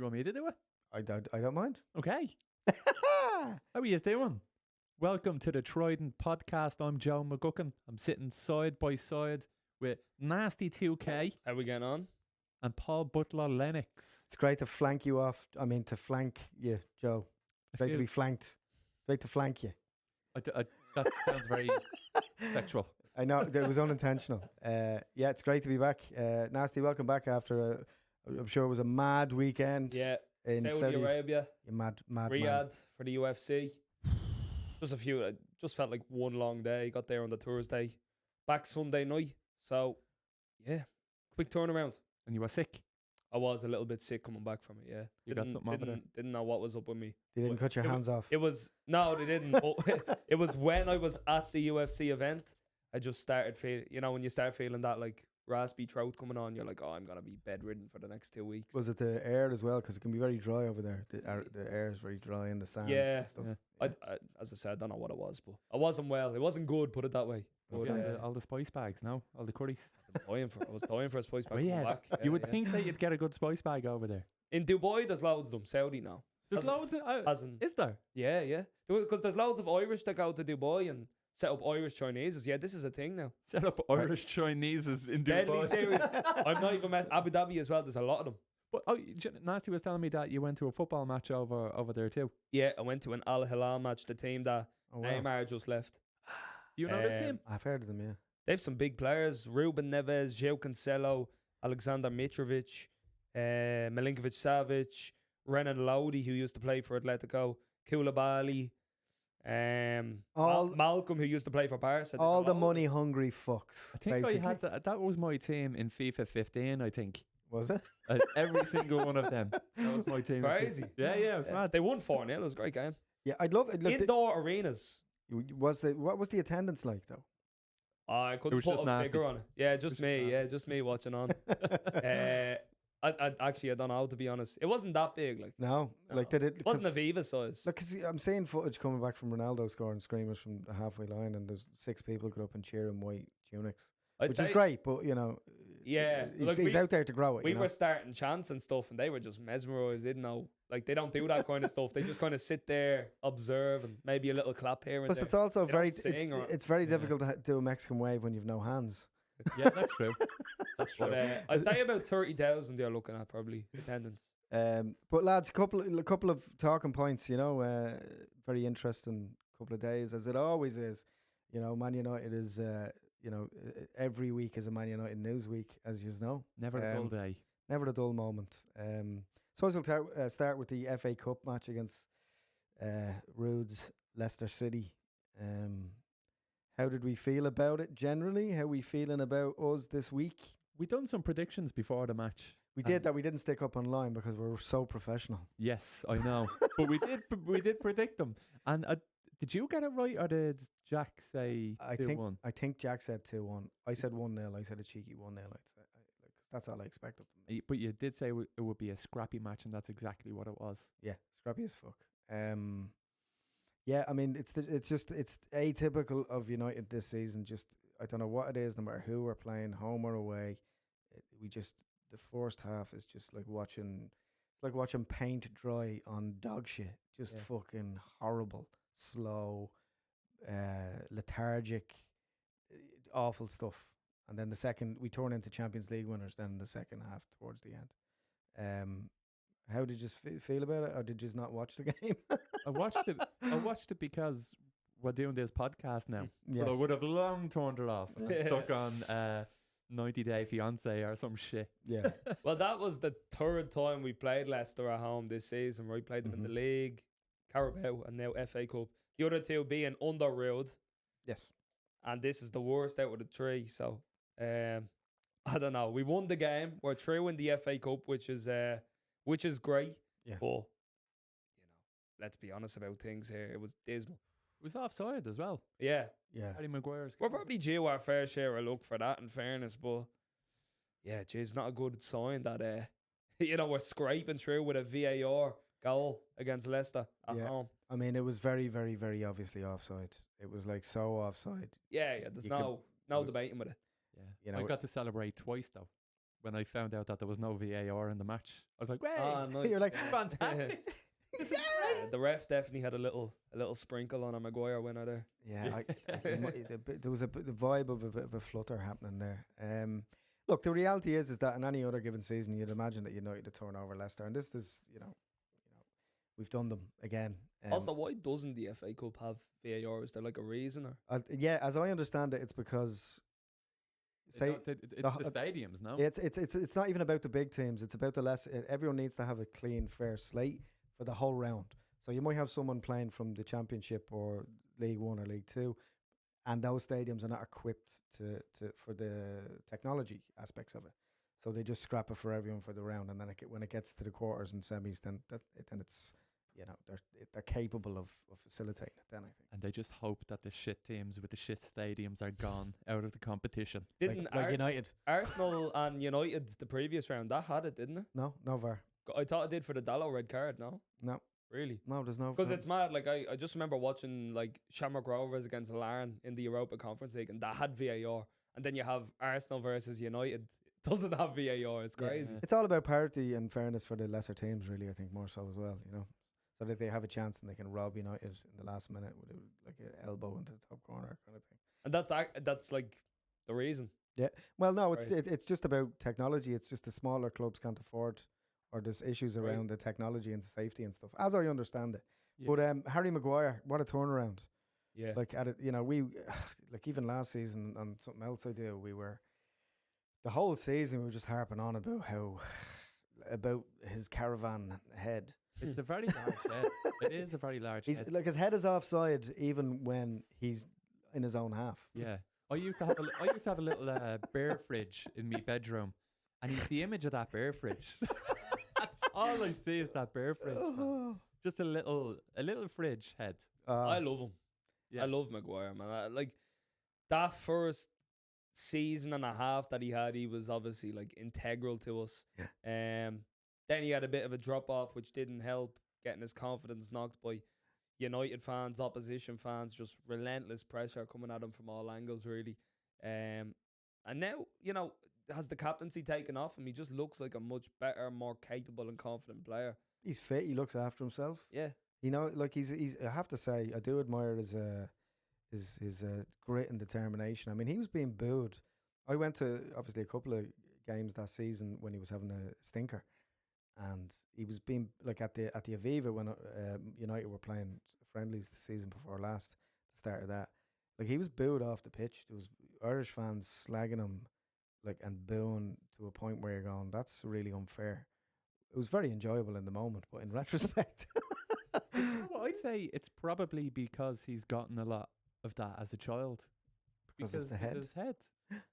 want me to do it? I don't mind. Okay. How are you doing? Welcome to the Trident podcast. I'm Joe McGuckin. I'm sitting side by side with Nasti 2K How we getting on? and Paul Butler Lennox. It's great to flank you off. I mean, to flank you, Joe. Great to be flanked. Great to flank you. That sounds very sexual. I know, it was unintentional. Yeah, it's great to be back. Nasty, welcome back after, I'm sure it was a mad weekend. Yeah, in Saudi Arabia, You mad Riyadh man. for the UFC. Just a few. It just felt like one long day. Got there on the Thursday, back Sunday night. So, yeah, quick turnaround. And you were sick. I was a little bit sick coming back from it. Yeah, You got something over there? Didn't know what was up with me. They didn't cut your It wa- hands off. It was no, they didn't. But it was when I was at the UFC event. I just started feeling, when you start feeling that like raspy throat coming on, you're like, oh, I'm gonna be bedridden for the next 2 weeks. Was it the air as well? Because it can be very dry over there. The air is very dry in the sand. Yeah. And stuff. Yeah. I, as I said, I don't know what it was, but I wasn't well. It wasn't good, put it that way. But, Okay. All the spice bags now, all the curries. I was dying for a spice bag Well, coming yeah, back. you would think that you'd get a good spice bag over there. In Dubai, there's loads of them. Saudi now. There's loads of... Hasn't. Is there? Yeah, yeah. Because there's loads of Irish that go to Dubai and set up Irish Chineses. Yeah, this is a thing now. Set up Irish Chineses in Deadly Dubai. serious. I'm not even messing. Abu Dhabi as well. There's a lot of them. But Nasty was telling me that you went to a football match over there too. Yeah, I went to an Al Hilal match. The team that Oh, wow. Neymar just left. Do you know this team? I've heard of them, yeah. They have some big players: Ruben Neves, Joe Cancelo, Alexander Mitrovic, Milinkovic Savic, Renan Lodi, who used to play for Atletico, Koulibaly, Malcolm, who used to play for Barca. All the money hungry fucks. I think basically. I had that was my team in FIFA 15, I think. Was it? Every single one of them. That was my team. Crazy. Yeah, it was mad. They won 4-0. It was a great game. Yeah, I'd love it. Indoor arenas. What was the attendance like though? I couldn't was put just a nasty. figure on it. Yeah, just was me. just Yeah, just me watching on. I actually, I don't know, to be honest. It wasn't that big. Like, No, No. like did it? it wasn't a Viva size. Look, 'cause I'm seeing footage coming back from Ronaldo scoring screamers from the halfway line, and there's 6 people got up and cheer in white tunics, I'd which is say- great. But Yeah, he's out there to grow it. We you know? were starting chants and stuff, and they were just mesmerised. They didn't know, like, they don't do that kind of stuff. They just kind of sit there, observe, and maybe a little clap here and Plus, there. it's also They very don't sing or- it's very Yeah. difficult to do a Mexican wave when you've no hands. Yeah, that's true. That's true. But I'd say about 30,000 they're looking at probably attendance. But lads, a couple of talking points. Very interesting couple of days, as it always is. Man United is every week is a Man United news week, as you know. Never a dull day. Never a dull moment. Suppose we'll start with the FA Cup match against Rude's Leicester City. How did we feel about it generally? How we feeling about us this week? We done some predictions before the match. We did that. We didn't stick up online because we were so professional. Yes, I know. But we did predict them. And did you get it right, or did Jack say 2-1? I think Jack said 2-1. I said 1-0. I said a cheeky 1-0. That's all I expected. But you did say it would be a scrappy match, and that's exactly what it was. Yeah, scrappy as fuck. Yeah, I mean it's atypical of United this season. Just I don't know what it is. No matter who we're playing, home or away, the first half is just like watching. It's like watching paint dry on dog shit. Just fucking horrible, slow, lethargic, awful stuff. And then we turn into Champions League winners. Then in the second half towards the end. How did you feel about it, or did you just not watch the game? I watched it because we're doing this podcast now. Yes. But I would have long turned it off. And I'm stuck on 90 Day Fiance or some shit. Yeah. Well, that was the third time we played Leicester at home this season. We played them in the league, Carabao, and now FA Cup. The other two being under Rude. Yes. And this is the worst out of the 3. So, I don't know. We won the game. We're through in the FA Cup, which is great. Yeah. But, let's be honest about things here. It was dismal. It was offside as well. Yeah. Yeah. Harry Maguire's We're goal. probably due our fair share of luck for that, in fairness. But, yeah, it's not a good sign that, we're scraping through with a VAR goal against Leicester at home. I mean, it was very, very, very obviously offside. It was like so offside. Yeah, there's You no was- debating with it. Yeah. I got to celebrate twice though. when I found out that there was no VAR in the match. I was like, "Hey, Nice. You're like, fantastic!" The ref definitely had a little sprinkle on a Maguire winner there. yeah, there was the vibe of a bit of a flutter happening there. Look, the reality is that in any other given season, you'd imagine that United to turn over Leicester, and this is, we've done them again. Also, why doesn't the FA Cup have VAR? Is there like a reason? Or yeah, as I understand it, it's because say It's the stadiums, no? it's not even about the big teams. It's about the less. Everyone needs to have a clean, fair slate for the whole round. So you might have someone playing from the Championship or League One or League Two, and those stadiums are not equipped for the technology aspects of it. So they just scrap it for everyone for the round, and then when it gets to the quarters and semis, then it's they're capable of facilitating it. Then I think. And they just hope that the shit teams with the shit stadiums are gone out of the competition. didn't like United? Arsenal and United the previous round that had it, didn't it? No VAR. I thought it did for the Dallo red card. No, No, really. no, there's no. Because no. it's mad. Like I just remember watching like Shamrock Rovers against Larne in the Europa Conference League, and that had VAR. And then you have Arsenal versus United. It doesn't have VAR. It's crazy. Yeah. It's all about parity and fairness for the lesser teams, really. I think more so as well. So that they have a chance and they can rob United in the last minute with like an elbow into the top corner kind of thing. And that's like the reason. Well, no, Right. it's just about technology. It's just the smaller clubs can't afford, or there's issues Right. around the technology and safety and stuff, as I understand it. Yeah. But Harry Maguire, what a turnaround! Yeah. Like at it, we like even last season and something else I do. We were the whole season we were just harping on about his caravan head. It's a very large head. It is a very large He's head. like his head is offside even when he's in his own half. Yeah. I used to have a little bear fridge in my bedroom, and the image of that bear fridge. That's all I see is that bear fridge. man. Just a little fridge head. I love him. Yeah. I love Maguire, man. Like that first season and a half that he had, he was obviously like integral to us. Yeah. Then he had a bit of a drop off, which didn't help, getting his confidence knocked by United fans, opposition fans, just relentless pressure coming at him from all angles, really. And now, has the captaincy taken off him? He just looks like a much better, more capable and confident player. He's fit. He looks after himself. Yeah. Like he's. I have to say, I do admire his grit and determination. I mean, he was being booed. I went to obviously a couple of games that season when he was having a stinker, and he was being like at the Aviva when United were playing friendlies the season before last, the start of that. Like he was booed off the pitch. There was Irish fans slagging him, like and booing to a point where you're going, that's really unfair. It was very enjoyable in the moment, but in retrospect. Well, I'd say it's probably because he's gotten a lot of that as a child. Because of the head? his head.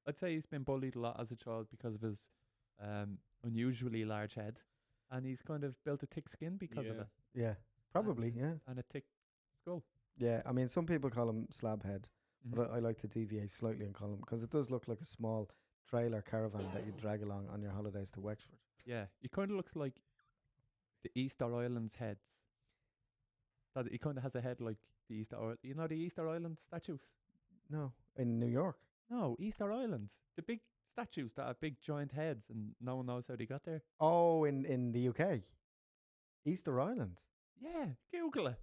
I'd say he's been bullied a lot as a child because of his unusually large head. And he's kind of built a thick skin because of it. Yeah, probably, yeah. And a thick skull. Yeah, I mean, some people call him slab head, Mhm. but I like to deviate slightly and call him, because it does look like a small trailer caravan that you drag along on your holidays to Wexford. Yeah, he kind of looks like the Easter Islands heads. He kind of has a head like the Easter Island. You know the Easter Island statues? No, in New York. No, Easter Island. The big statues that have big giant heads and no one knows how they got there. Oh, in the UK. Easter Island. Yeah, Google it.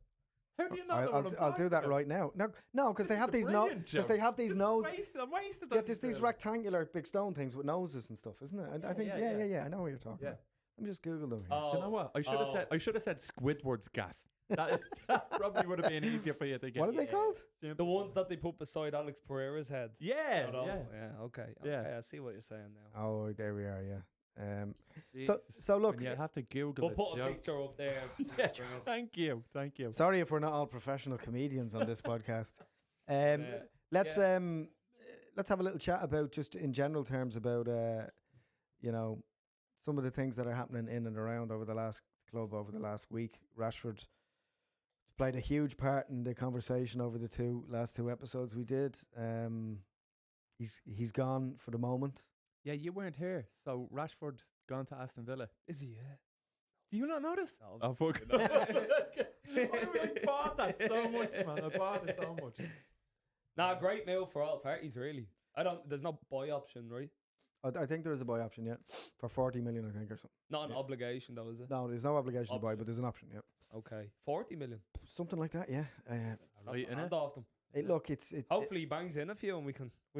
How do you know I'll do that right now. No, because they have these because they have these nose. I'm wasted Yeah, there's these rectangular big stone things with noses and stuff, isn't it? I think yeah. I know what you're talking about. Let me just Google them here. Do you know what? I should have said Squidward's gaff. That probably would have been easier for you to get. What are they called? The ones that they put beside Alex Pereira's head. Yeah, Okay. Yeah. I see what you're saying now. Oh, there we are. Yeah. Jesus. So look. You have to Google We'll it. put a Joe. picture up there. Yeah, thank you. Sorry if we're not all professional comedians on this podcast. Let's have a little chat about, just in general terms, about some of the things that are happening in and around over the last last week. Rashford played a huge part in the conversation over the last two episodes we did. He's gone for the moment. Yeah, you weren't here, so Rashford gone to Aston Villa. Is he? Yeah. Do you not notice? No, Oh fuck! I bought that so much, man. I bought it so much. Nah, great meal for all parties, really. There's no buy option, right? I think there is a buy option, yeah, for 40 million, I think, or something. Not an Yeah. obligation though, is it? No, there's no obligation to buy, Option. but there's an option, yeah. Okay, 40 million. Something like that, yeah. Snap Right, the innit? hand off them. Look, it's Hopefully he bangs in a few and we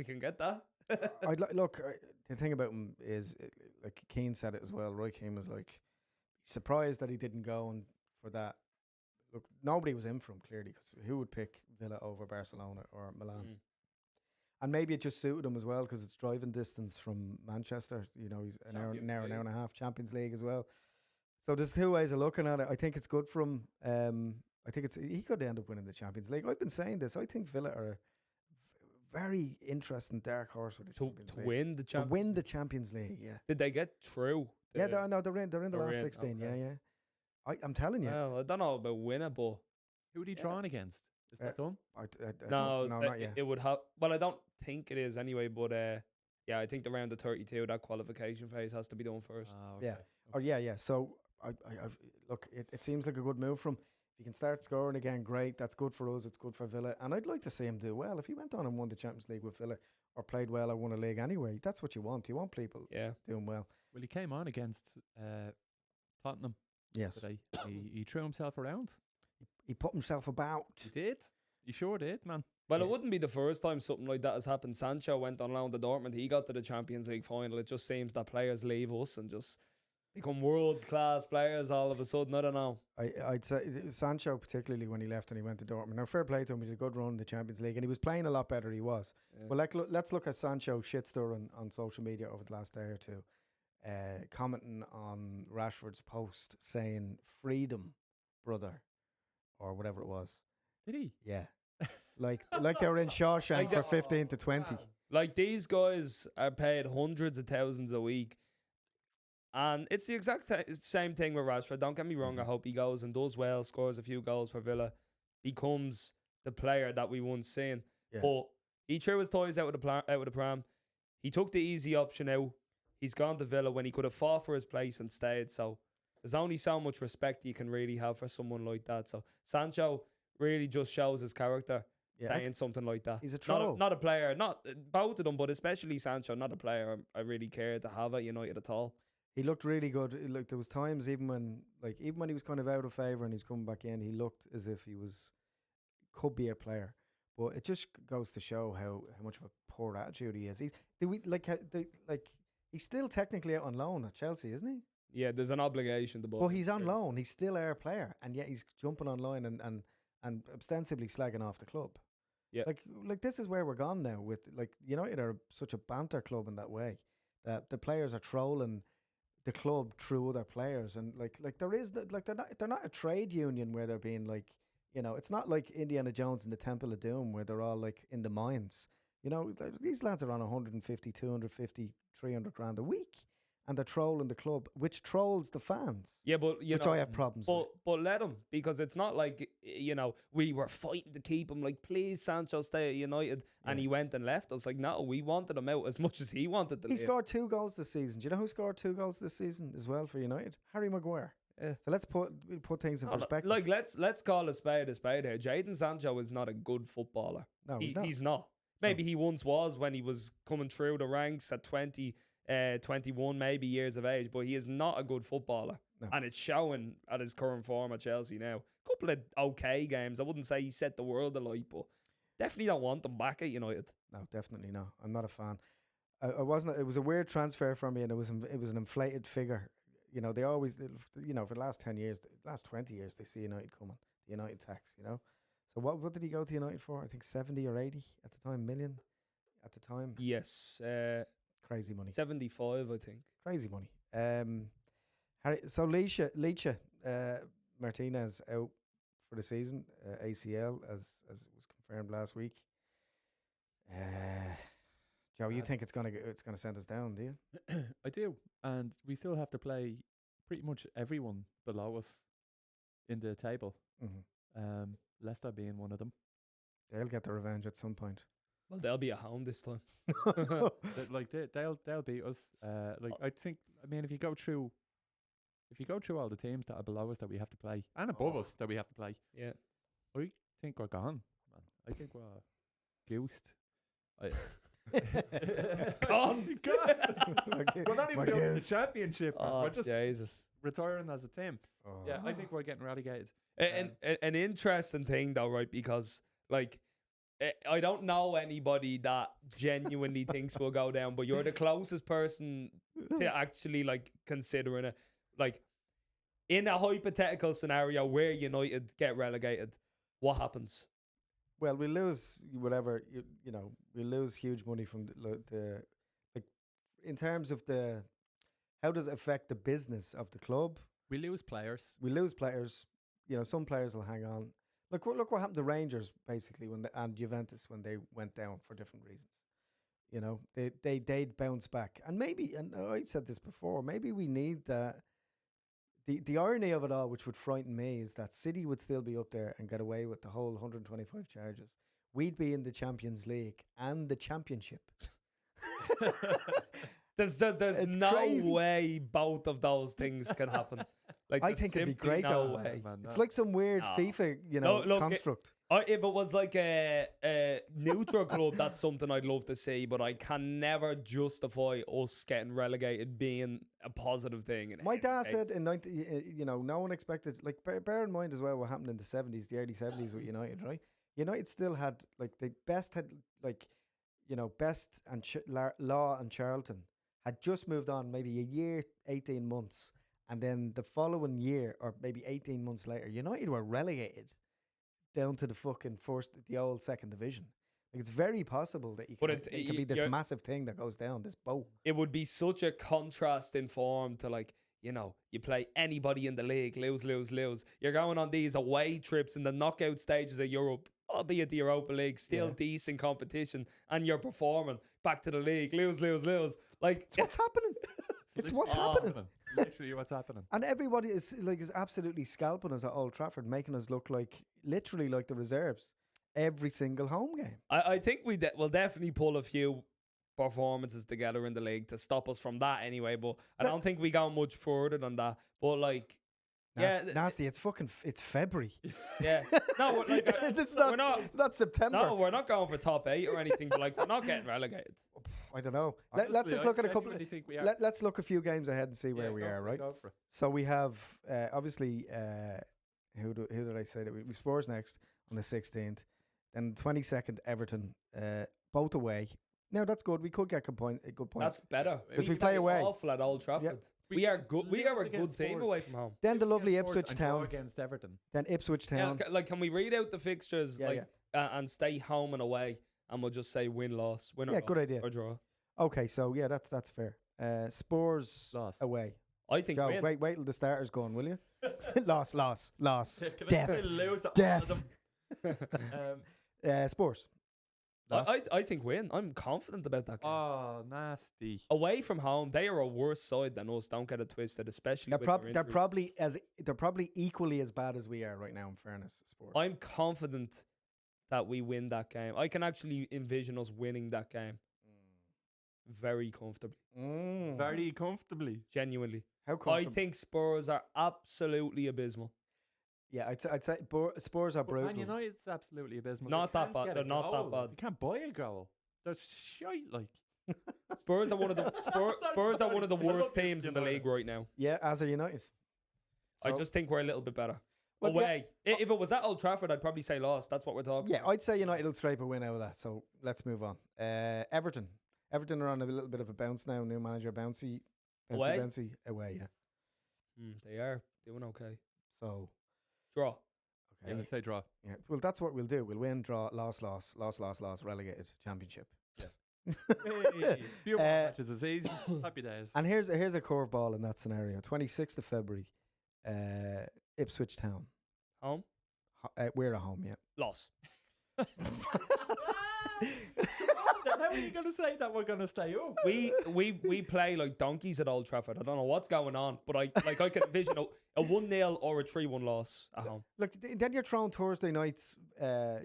can get that. the thing about him is, like Keane said it as well. Roy Keane was like surprised that he didn't go and for that. Look, nobody was in for him clearly, because who would pick Villa over Barcelona or Milan? Mm. And maybe it just suited him as well because it's driving distance from Manchester. You know, he's an hour Champions and a League. half. Champions League as well. So there's two ways of looking at it. I think it's good for him. I think he could end up winning the Champions League. I've been saying this. I think Villa are a very interesting dark horse for the To Champions League. win the To Champions win the Champions League, yeah. Did they get through? Yeah, they're in the they're last in, 16. okay. Yeah. I'm telling you. Well, I don't know about winner, but Who would he Yeah. drawn against? Is that done? I no, don't- not yet. it would have. Well, I don't think it is anyway. But yeah, I think the round of 32, that qualification phase has to be done first. Ah, Yeah. okay. Oh yeah. So I've look. It seems like a good move from him. If he can start scoring again, great. That's good for us. It's good for Villa, and I'd like to see him do well. If he went on and won the Champions League with Villa, or played well or won a league anyway, that's what you want. You want people Yeah. doing well. Well, he came on against Tottenham Yes, today. He threw himself around. he put himself about. He did. He sure did, man. Well, Yeah. it wouldn't be the first time something like that has happened. Sancho went on loan to Dortmund. He got to the Champions League final. It just seems that players leave us and just become world class players all of a sudden. I don't know. I'd say Sancho, particularly when he left and he went to Dortmund. Now, fair play to him. He did a good run in the Champions League, and he was playing a lot better. He was. Yeah. Well, let's look at Sancho shitstorm on social media over the last day or two, commenting on Rashford's post saying "freedom, brother," or whatever it was. Did he? Yeah, like they were in Shawshank Like for the- 15 to 20. Like, these guys are paid hundreds of thousands a week. And it's the exact same thing with Rashford. Don't get me wrong. I hope he goes and does well, scores a few goals for Villa, becomes the player that we once seen. Yeah. But he threw his toys out of the pram. He took the easy option out. He's gone to Villa when he could have fought for his place and stayed. So there's only so much respect you can really have for someone like that. So Sancho really just shows his character, Yeah, saying something like that. he's a troll. Not a player, not both of them, but especially Sancho, not a player I really care to have at United at all. He looked really good. Like there was times even when he was kind of out of favour and he's coming back in, he looked as if he could be a player. But it just goes to show how much of a poor attitude he is. He's still technically out on loan at Chelsea, isn't he? Yeah, there's an obligation to both. But he's on loan. He's still our player, and yet he's jumping online and ostensibly slagging off the club. Yeah. Like this is where we're gone now. With like United are such a banter club in that way that the players are trolling the club through other players, and like there is they're not a trade union where they're being like, it's not like Indiana Jones and the Temple of Doom where they're all like in the mines. These lads are on 150, 250, 300 grand a week, and they're trolling the club, which trolls the fans. Yeah, but which I have problems with. But let him, because it's not like we were fighting to keep him. Like, please, Sancho, stay at United, and Yeah. he went and left us. Like, no, we wanted him out as much as he wanted to. He leave. scored 2 goals this season. Do you know who scored 2 goals this season as well for United? Harry Maguire. Yeah. So let's put things in No, perspective. Like, let's call a spade here. Jadon Sancho is not a good footballer. No, he's not. He's not. Maybe he once was when he was coming through the ranks at 20, 21 maybe years of age, but he is not a good footballer. No. And it's showing at his current form at Chelsea now. Couple of okay games. I wouldn't say he set the world alight, but definitely don't want them back at United. No, definitely no. I'm not a fan. I wasn't. It was a weird transfer for me, and it was an inflated figure. They always, for the last 10 years, the last 20 years, they see United coming. The United tax, So what did he go to United for? I think 70 or 80 at the time, million at the time. Yes. Crazy money. 75, I think. Crazy money. So Leisha Martinez out for the season, ACL as was confirmed last week. Joe, you think it's gonna send us down, do you? I do, and we still have to play pretty much everyone below us in the table. Mm-hmm. Leicester being one of them. They'll get the revenge at some point. Well, they'll be at home this time. They'll beat us. I think. I mean, if you go through all the teams that are below us that we have to play and above us that we have to play, Yeah. I think we're gone, man. I think we're goosed. Gone. We're not even going to the championship. Man. Oh, We're just Jesus. retiring as a team. Oh. Yeah, I think we're getting relegated. An interesting thing though, right? Because like I don't know anybody that genuinely thinks we'll go down, but you're the closest person to actually like considering it. Like in a hypothetical scenario where United get relegated, what happens? Well, we lose whatever we lose huge money from the like in terms of the how does it affect the business of the club? We lose players. We lose players. Some players will hang on. Look what happened to Rangers basically and Juventus when they went down for different reasons. They'd bounce back, and maybe, and I said this before, maybe we need that. The irony of it all, which would frighten me, is that City would still be up there and get away with the whole 125 charges. We'd be in the Champions League and the Championship. There's no crazy. way both of those things can happen. Like I think it'd be great no though. way. Man, It's no. like some weird No. FIFA, Look, construct. If it was like a neutral club, that's something I'd love to see, but I can never justify us getting relegated being a positive thing. My dad said in 90, no one expected, like, bear in mind as well what happened in the 70s, the early 70s with United, right? United still had, like, the best had, like, Best and Law and Charlton had just moved on maybe a year, 18 months. And then the following year, or maybe 18 months later, United were relegated down to the fucking the old second division. Like, it's very possible that it could be this massive thing that goes down, this boat. It would be such a contrast in form to, like, you play anybody in the league, lose. You're going on these away trips in the knockout stages of Europe, albeit the Europa League, still decent competition, and you're performing back to the league, lose. Like, It's what's happening. It's what's happening. Literally what's happening. And everybody is absolutely scalping us at Old Trafford, making us look literally like the reserves every single home game. I think we'll definitely pull a few performances together in the league to stop us from that anyway, but I don't think we go much further than that. But like, Nasty. It's February. Yeah. No, like, it's not September. No, we're not going for top 8 or anything, but like, we're not getting relegated. I don't know. Honestly, Let's just look at a couple. genuinely think we are. Let's look a few games ahead and see where we are. Right. Go for it. So we have obviously who did I say that we Spurs next on the 16th, then 22nd Everton, both away. Now that's good. We could get a good point. That's better because we play away. Awful at Old Trafford. Yep. We are good. We are a good against team Spurs. away from home. Then the lovely Against Spurs Ipswich and draw Town. against Everton. Then Ipswich Yeah, Town. like, can we read out the fixtures Yeah, and stay home and away, and we'll just say win, loss, win or Yeah, loss, good idea. or draw. Okay, so yeah, that's fair. Spurs Loss. away. I think Joe, win. wait till the starter's going, will you? loss. Can I Death. say lose all Death. of them? Spurs. Loss. I think win. I'm confident about that game. Oh, nasty. Away from home, they are a worse side than us. Don't get it twisted, especially They're, with they're their injuries. probably equally as bad as we are right now. In fairness, Spurs. I'm confident that we win that game. I can actually envision us winning that game very comfortably, Very comfortably. genuinely. How I comfortable? think Spurs are absolutely abysmal. Yeah, I'd say Spurs are But brutal. Man United's absolutely abysmal. Not They that can't bad. get a They're not that goal. bad. You can't buy a goal. They're shite, like. Spurs are one of the Spurs are one of the I love worst this teams in the United. league right now. Yeah, as are United. I So- just think we're a little bit better. Well, Away. If it was at Old Trafford, I'd probably say lost. That's what we're talking Yeah, about. I'd say United will scrape a win out of that. So let's move on. Everton are on a little bit of a bounce now. New manager, bouncy Away? away. Yeah. They are doing okay. So Draw. Yeah, okay. I'd say draw. Yeah. Well, that's what we'll do. We'll win, draw, loss, relegated, championship. Hey, few more Uh, matches is easy. Happy days. And here's a curveball in that scenario. 26th of February, Ipswich Town. Home. We're at home, yeah. Loss. How are you going to say that we're going to stay up? We play like donkeys at Old Trafford. I don't know what's going on, but I can envision a 1-0 or a 3-1 loss at home. Look, then you're throwing Thursday night's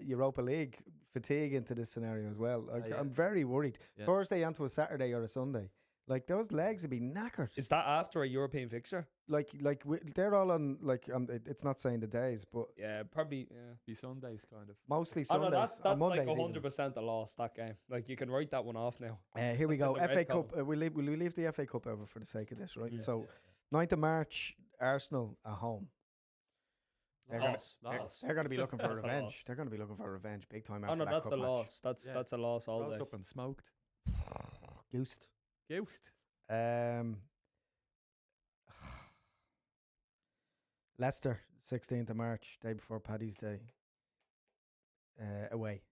Europa League fatigue into this scenario as well. Like, yeah. I'm very worried. Yeah. Thursday onto a Saturday or a Sunday. Like those legs would be knackered. Is that after a European fixture? They're all on it's not saying the days, but Yeah, probably. Yeah. Be Sundays kind of. mostly Oh no, Sundays. that's on like Mondays even. 100% a loss, that game. Like you can write that one off now. Here we That's in go. the red FA Cup. column. Will we leave the FA Cup over for the sake of this, right? Yeah. So 9th of March, Arsenal at home. They're gonna- Loss. Loss. They're going to be looking for That's a revenge. loss. They're going to be looking for revenge big time Oh after no, that that's cup a match. loss. Yeah. That's a loss all Rolled day. up and smoked. Goosed. Goosed. Leicester, 16th of March, day before Paddy's Day. Away,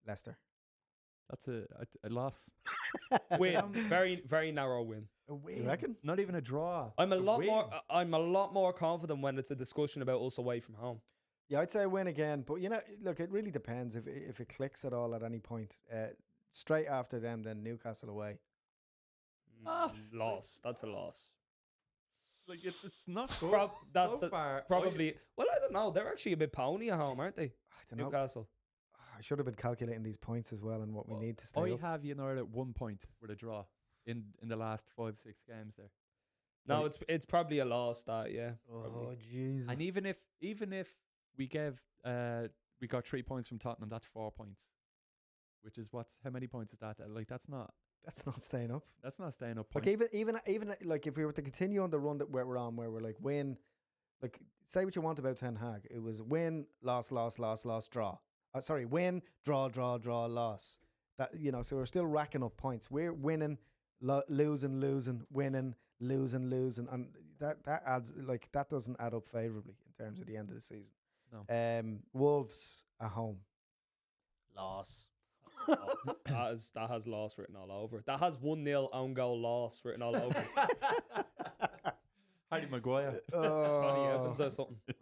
Leicester. That's a loss. Win. Very, very narrow win. You reckon? Not even a draw. I'm a A lot win. more. I'm a lot more confident when it's a discussion about us away from home. Yeah, I'd say a win again. But, look, it really depends if it clicks at all at any point. Straight after them, then Newcastle away. Ah. Loss. That's a loss. Like it's not good. That's so far. probably. Well, I don't know. They're actually a bit pony at home, aren't they? I don't know. Newcastle. I should have been calculating these points as well and what we need to I stay up. have United at 1 point with a draw in the last 5-6 games there. No, Right. it's probably a loss. That yeah. Oh, probably. Jesus. And even if we got 3 points from Tottenham, that's 4 points. Which is how many points is that? Like that's not staying up. staying up. Like Points. even like if we were to continue on the run that we're on, where we're like win, like say what you want about Ten Hag, it was win, loss, loss, loss, loss, draw. Sorry, win, draw, draw, draw, loss. That so we're still racking up points. We're winning, losing, winning, losing, and that adds that doesn't add up favorably in terms of the end of the season. No. Wolves at home. Loss. that has loss written all over it. That has 1-0 own goal loss written all over it. Harry Maguire. Johnny Evans or something.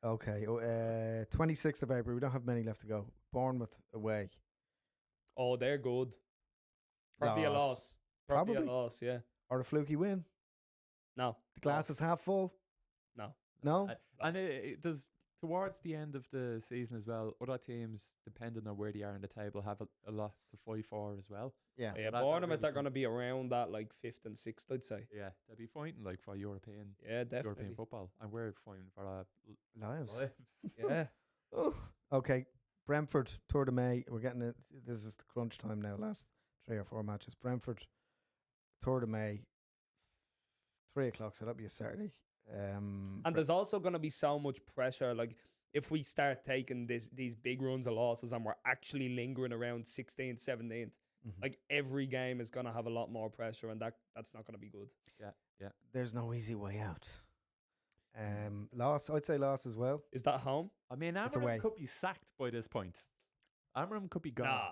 Okay. 26th of April. We don't have many left to go. Bournemouth away. Oh, they're good. Probably a Loss. loss. Probably Probably. a loss, yeah. Or a fluky win. No. The glass is half full. No. No. And it does towards the end of the season as well. Other teams, depending on where they are in the table, have a lot to fight for as well. Yeah. Yeah, that Bournemouth really are going to be around that like 5th and 6th, I'd say. Yeah, they'll be fighting like for European Definitely. football, and we're fighting for Lives. lives. Yeah. Oh. Okay. Brentford, Tour de May. We're getting it. This is the crunch time now. Last 3 or 4 matches. Brentford, Tour de May. 3 o'clock. So that'll be a Saturday. And there's also going to be so much pressure. Like, if we start taking these big runs of losses and we're actually lingering around 16th, 17th, like every game is going to have a lot more pressure, and that's not going to be good. Yeah. There's no easy way out. Loss. I'd say loss as well. Is that home? I mean, It's away. Amarim could be sacked by this point. Amarim could be gone. Nah.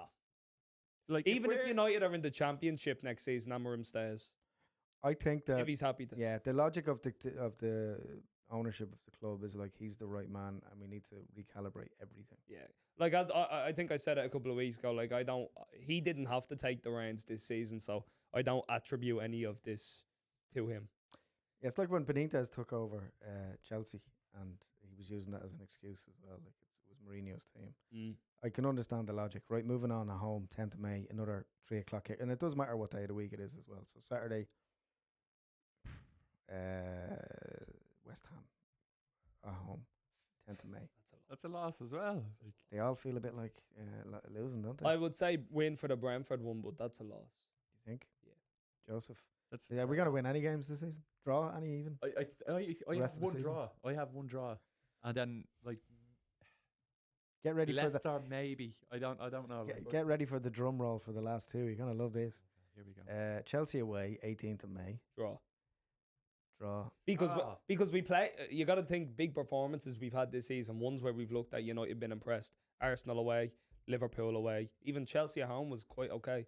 Like Even if we're- United are in the championship next season, Amarim stays. I think that If he's happy to. yeah, the logic of the ownership of the club is like he's the right man, and we need to recalibrate everything. Yeah. Like, as I think I said it a couple of weeks ago, like, he didn't have to take the reins this season, so I don't attribute any of this to him. Yeah, it's like when Benitez took over Chelsea, and he was using that as an excuse as well. Like it was Mourinho's team. I can understand the logic. Right, moving on at home, 10th of May, another 3 o'clock kick, and it does matter what day of the week it is as well. So Saturday, West Ham at home, 10th of May. That's a loss as well. Like, They all feel a bit like losing, don't they? I would say win for the Brentford one, but that's a loss. You think? Yeah. Joseph. that's Yeah, we're gonna win any games this season. Draw any even. I rest have of the one season? draw. I have one draw, and then like Get ready for the Leicester maybe. I don't know. like, but- get ready for the drum roll for the last two. You're gonna love this. Here we go. Chelsea away, 18th of May. Draw. Draw. Because we play, you got to think big performances we've had this season. Ones where we've looked at United, been impressed. Arsenal away, Liverpool away, even Chelsea at home was quite okay.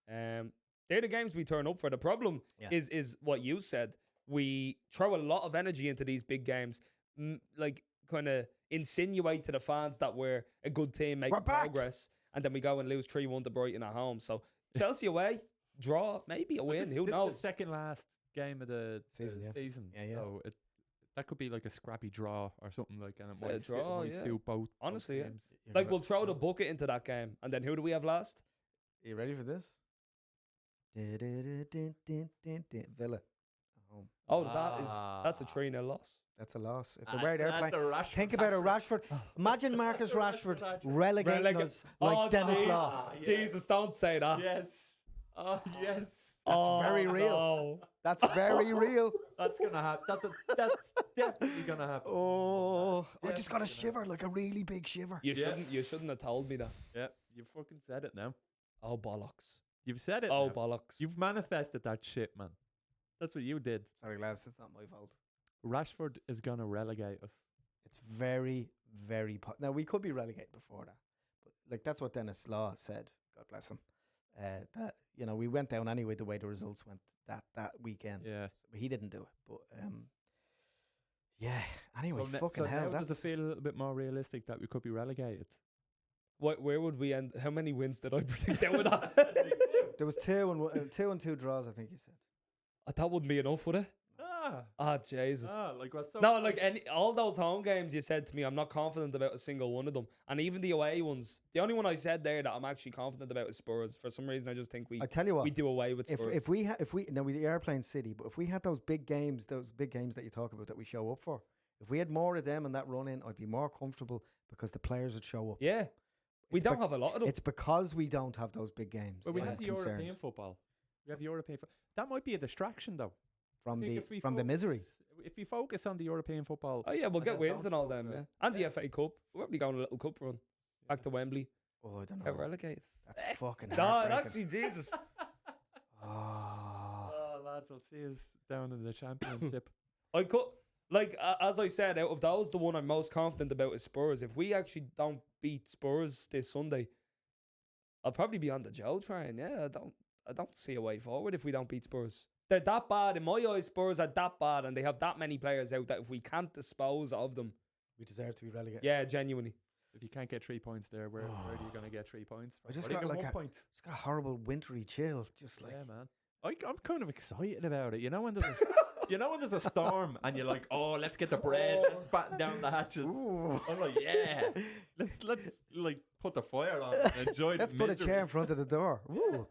They're the games we turn up for. The problem is what you said. We throw a lot of energy into these big games, like kind of insinuate to the fans that we're a good team making progress, and then we go and lose 3-1 to Brighton at home. So Chelsea away, draw, maybe a win. Who This knows? is the second last game of the Season, yeah. season. Yeah. So that could be like a scrappy draw or something like, and it Say a might draw, suit, yeah. suit both. Honestly, yeah. games. Like, we'll throw the bucket into that game, and then who do we have last? you ready for this? Villa. Home. Oh, that's a 3-0 loss. That's a loss. If the way they're playing, Rashford think about a Rashford. Imagine Marcus Rashford relegating us like Dennis Law. Jesus, don't say that. Yes. Oh, yes. That's very real. No. That's very real. That's gonna happen. That's definitely gonna happen. Oh, I just got a Definitely shiver, like a really big shiver. You Yeah. shouldn't have told me that. Yeah, you fucking said it now. Oh bollocks. You've said it. Oh now. bollocks. You've manifested that shit, man. That's what you did. Sorry, lads, it's not my fault. Rashford is gonna relegate us. It's very, very. Now we could be relegated before that, but like that's what Dennis Law said. God bless him. That we went down anyway. The way the results went that weekend. Yeah. So he didn't do it, but yeah. Anyway, So fucking so hell. now That's does it feel a little bit more realistic that we could be relegated? Where would we end? How many wins did I predict out with that? there was 2 and 2 draws. I think you said. That wouldn't be enough, would it? Jesus. Like what's so No, like all those home games you said to me, I'm not confident about a single one of them. And even the away ones, the only one I said there that I'm actually confident about is Spurs. For some reason, I just think I tell you what, we do away with Spurs. if we now we are playing City, but if we had those big games that you talk about that we show up for, if we had more of them in that run in, I'd be more comfortable because the players would show up. Yeah, we don't have a lot of them. It's because we don't have those big games. But we I'm have concerned. European football. We have European football. That might be a distraction though. from think the if we from the focus- misery. If we focus on the European football, Oh yeah, we'll I get don't wins and all know, them, yeah. yeah. And the FA Cup. We're probably going a little cup run back to Wembley. Oh, I don't Get know. relegated. That's fucking No, heartbreaking. actually, Jesus. Oh. oh lads, I'll see us down in the championship. I could, like, as I said, out of those, the one I'm most confident about is Spurs. If we actually don't beat Spurs this Sunday, I'll probably be on the Joe train. Yeah, I don't see a way forward if we don't beat Spurs. They're that bad in my eyes. Spurs are that bad, and they have that many players out that if we can't dispose of them, We deserve to be relegated. yeah, genuinely. If you can't get 3 points there, where are you going to get 3 points? I just Or got even like 1 point. It's got a horrible wintry chill. Just like Yeah, man. I'm kind of excited about it. You know when there's when there's a storm and you're like, oh, let's get the bread, let's batten down the hatches. Ooh. I'm like, yeah, let's like put the fire on and enjoy. Let's the put a misery. chair in front of the door. Ooh.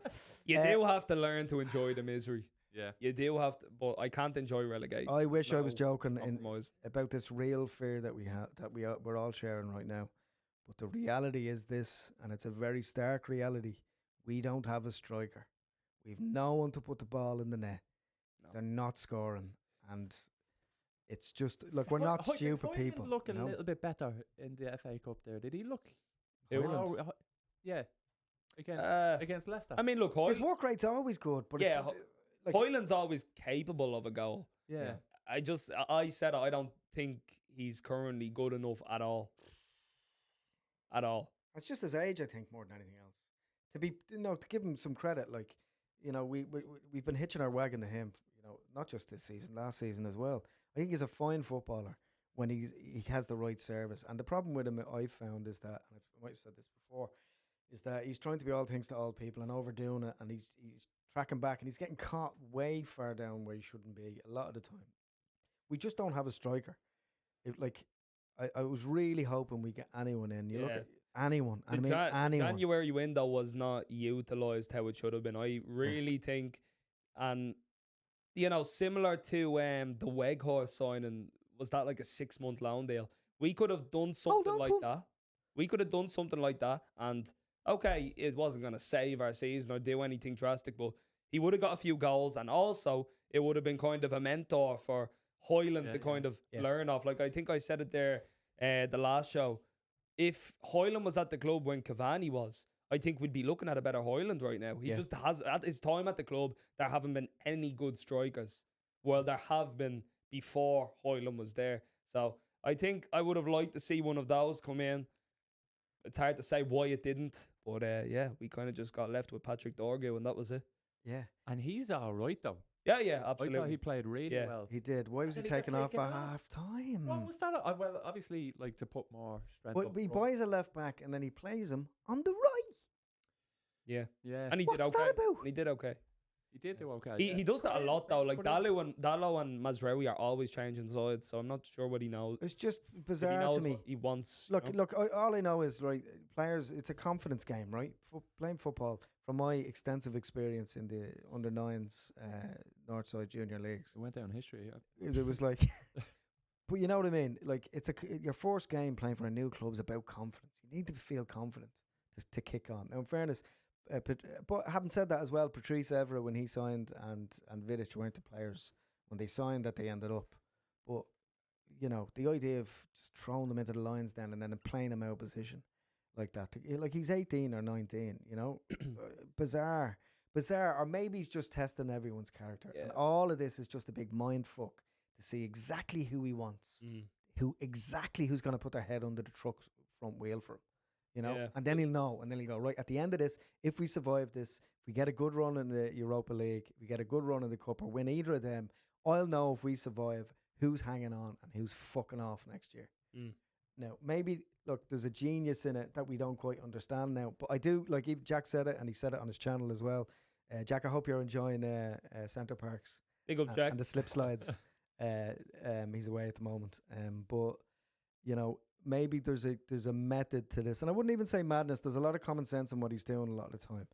You do have to learn to enjoy the misery. Yeah. You do have to, but I can't enjoy relegation. I wish I was No joking compromise. about this real fear that we have we're all sharing right now. But the reality is this, and it's a very stark reality. We don't have a striker. We've no one to put the ball in the net. No. They're not scoring, and it's just look. We're not stupid people. Look a you know? little bit better in the FA Cup. There, did he look? Hoyland. Yeah, against Uh, against Leicester. I mean, look, His work rate's always good, but Yeah, it's like Hoyland's always capable of a goal. yeah. I said I don't think he's currently good enough at all. At all. it's just his age, I think, more than anything else. To give him some credit, like we've been hitching our wagon to him. Not just this season, last season as well. I think he's a fine footballer when he has the right service. And the problem with him, I've found, is that, and I might have said this before, is that he's trying to be all things to all people and overdoing it, and he's tracking back, and he's getting caught way far down where he shouldn't be a lot of the time. We just don't have a striker. I was really hoping we get anyone in. You look Yeah. at anyone, The I mean anyone. January window was not utilised how it should have been. I really think, and similar to the Weghorst signing, was that like a 6-month loan deal? We could have done something on like to him. that. We could have done something like that, and okay, it wasn't going to save our season or do anything drastic, but he would have got a few goals, and also it would have been kind of a mentor for Hoyland to kind of learn off. Like I think I said it there, the last show. If Hoyland was at the club when Cavani was, I think we'd be looking at a better Hoyland right now. He just has, at his time at the club, there haven't been any good strikers. Well, there have been before Hoyland was there. So I think I would have liked to see one of those come in. It's hard to say why it didn't, but we kind of just got left with Patrick Dorgu, and that was it. Yeah, And he's all right though. Yeah, I absolutely. thought he played really well. he did. Why was he Did he get taken off taken at off? half time? What was that? Well, obviously, like to put more strength. But up he front. buys a left back and then he plays him on the right. Yeah, Yeah, and he What's did that okay. about? And he did okay. He did do okay. He does that a lot though. Like But it- Dallo and Mazraoui are always changing sides, so I'm not sure what he knows. It's just If he bizarre knows to me. what he wants. Look, all I know is, right, players, it's a confidence game, right? Playing football, from my extensive experience in the under-9s Northside Junior Leagues, It went down history. Yeah. it was like, but you know what I mean? Like, your first game playing for a new club is about confidence. You need to feel confident to kick on. Now, in fairness, but having said that as well, Patrice Evra, when he signed, and Vidic weren't the players when they signed that they ended up. But, you know, the idea of just throwing them into the lines then and then playing them out of position like that. Like, he's 18 or 19, you know? Bizarre. Or maybe he's just testing everyone's character. Yeah. And all of this is just a big mind fuck to see exactly who he wants. Who's going to put their head under the truck's front wheel for him. You know, Yeah. and then he'll know, and then he'll go, right, at the end of this, if we survive this, if we get a good run in the Europa League, if we get a good run in the Cup, or win either of them, I'll know if we survive who's hanging on and who's fucking off next year. Now, maybe, look, there's a genius in it that we don't quite understand now, but I do, like, even Jack said it, and he said it on his channel as well. Jack, I hope you're enjoying Centrecparcs Big up, Jack. and the slip slides. He's away at the moment, but, you know, maybe there's a method to this, and I wouldn't even say madness. There's a lot of common sense in what he's doing a lot of the time,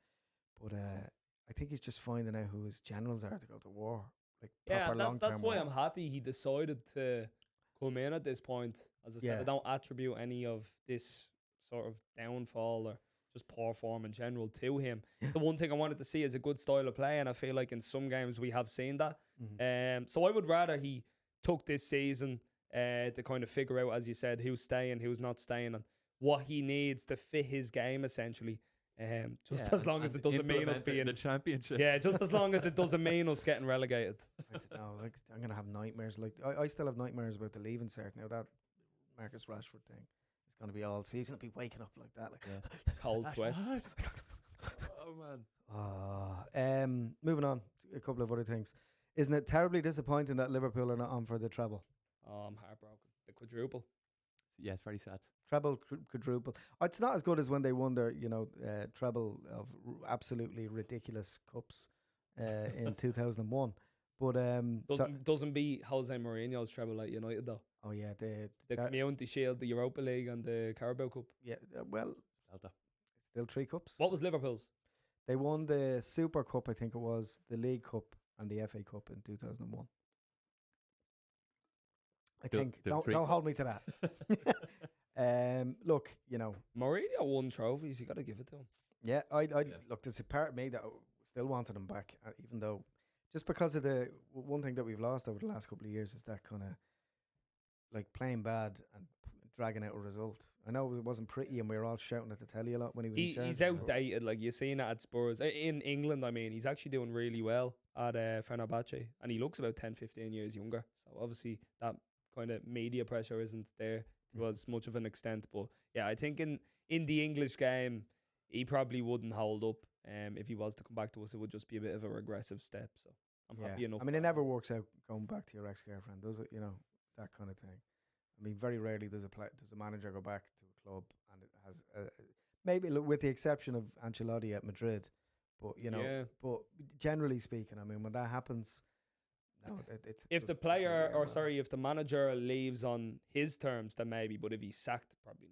but I think he's just finding out who his generals are to go to war, like proper long-term that's why war. I'm happy he decided to come in at this point. As I said, I don't attribute any of this sort of downfall or just poor form in general to him. The one thing I wanted to see is a good style of play, and I feel like in some games we have seen that. So I would rather he took this season to kind of figure out, as you said, who's staying, who's not staying, and what he needs to fit his game, essentially. As long as it doesn't mean us being the championship. Yeah, just as long as it doesn't mean us getting relegated. I don't know, like, I'm gonna have nightmares. Like, I still have nightmares about the leaving cert now. That Marcus Rashford thing is gonna be all season. I'll be waking up like that, like Cold sweat. Oh man. Moving on to a couple of other things. Isn't it terribly disappointing that Liverpool are not on for the treble? Oh, I'm heartbroken. The quadruple. Yeah, it's very sad. Treble, quadruple. It's not as good as when they won their, treble of absolutely ridiculous cups in 2001. But Doesn't beat Jose Mourinho's treble at United though. Oh yeah, The Community Shield, the Europa League, and the Carabao Cup. Yeah, well, it's still 3 cups. What was Liverpool's? They won the Super Cup, I think it was, the League Cup and the FA Cup in 2001. I think. Don't hold me to that. Look, you know, Mourinho won trophies. You got to give it to him. Yeah, look. There's a part of me that still wanted him back, even though just because of the one thing that we've lost over the last couple of years is that kind of like playing bad and dragging out a result. I know it wasn't pretty, and we were all shouting at the telly a lot when he was in charge. He's outdated. Like you're seeing it at Spurs in England. I mean, he's actually doing really well at Fenerbahce, and he looks about 10, 15 years younger. So obviously that kind of media pressure isn't there to as much of an extent. But yeah, I think in the English game, he probably wouldn't hold up. If he was to come back to us, it would just be a bit of a regressive step. So I'm happy enough. I mean, it never works out going back to your ex-girlfriend, does it? You know, that kind of thing. I mean, very rarely does a manager go back to a club and it has maybe with the exception of Ancelotti at Madrid, but you know, but generally speaking, I mean, when that happens, no, it's if the player if the manager leaves on his terms, then maybe. But if he's sacked, probably